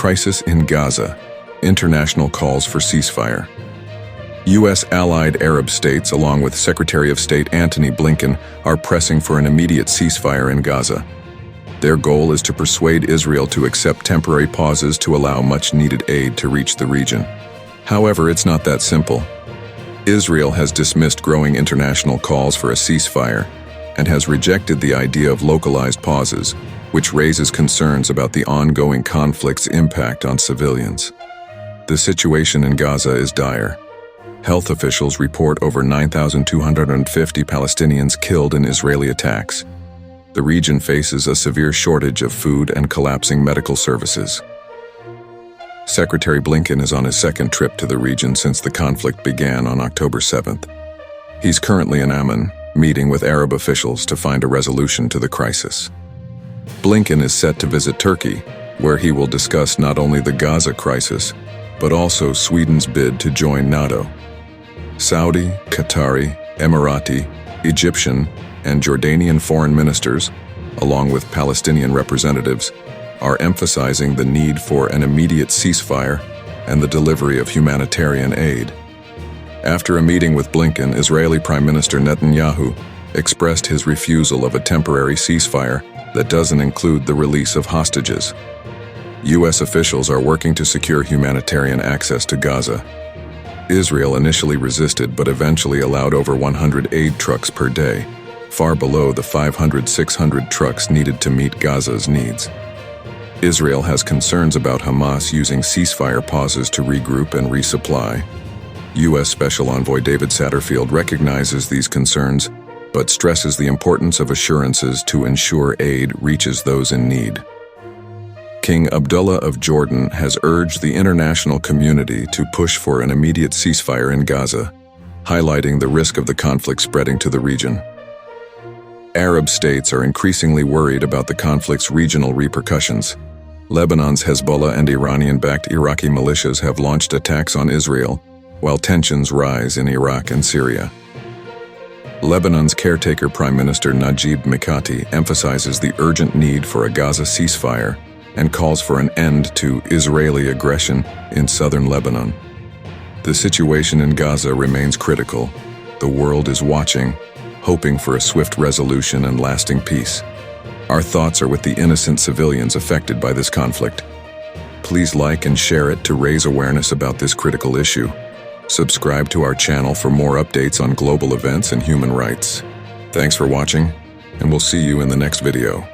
Crisis in Gaza. International calls for ceasefire. U.S. allied Arab states, along with Secretary of State Antony Blinken, are pressing for an immediate ceasefire in Gaza. Their goal is to persuade Israel to accept temporary pauses to allow much-needed aid to reach the region. However, it's not that simple. Israel has dismissed growing international calls for a ceasefire and has rejected the idea of localized pauses, which raises concerns about the ongoing conflict's impact on civilians. The situation in Gaza is dire. Health officials report over 9,250 Palestinians killed in Israeli attacks. The region faces a severe shortage of food and collapsing medical services. Secretary Blinken is on his second trip to the region since the conflict began on October 7th. He's currently in Amman, meeting with Arab officials to find a resolution to the crisis. Blinken is set to visit Turkey, where he will discuss not only the Gaza crisis, but also Sweden's bid to join NATO. Saudi, Qatari, Emirati, Egyptian, and Jordanian foreign ministers, along with Palestinian representatives, are emphasizing the need for an immediate ceasefire and the delivery of humanitarian aid. After a meeting with Blinken, Israeli Prime Minister Netanyahu expressed his refusal of a temporary ceasefire that doesn't include the release of hostages. U.S. officials are working to secure humanitarian access to Gaza. Israel initially resisted but eventually allowed over 100 aid trucks per day, far below the 500-600 trucks needed to meet Gaza's needs. Israel has concerns about Hamas using ceasefire pauses to regroup and resupply. U.S. Special Envoy David Satterfield recognizes these concerns, but stresses the importance of assurances to ensure aid reaches those in need. King Abdullah of Jordan has urged the international community to push for an immediate ceasefire in Gaza, highlighting the risk of the conflict spreading to the region. Arab states are increasingly worried about the conflict's regional repercussions. Lebanon's Hezbollah and Iranian-backed Iraqi militias have launched attacks on Israel, while tensions rise in Iraq and Syria. Lebanon's caretaker Prime Minister Najib Mikati emphasizes the urgent need for a Gaza ceasefire and calls for an end to Israeli aggression in southern Lebanon. The situation in Gaza remains critical. The world is watching, hoping for a swift resolution and lasting peace. Our thoughts are with the innocent civilians affected by this conflict. Please like and share it to raise awareness about this critical issue. Subscribe to our channel for more updates on global events and human rights. Thanks for watching, and we'll see you in the next video.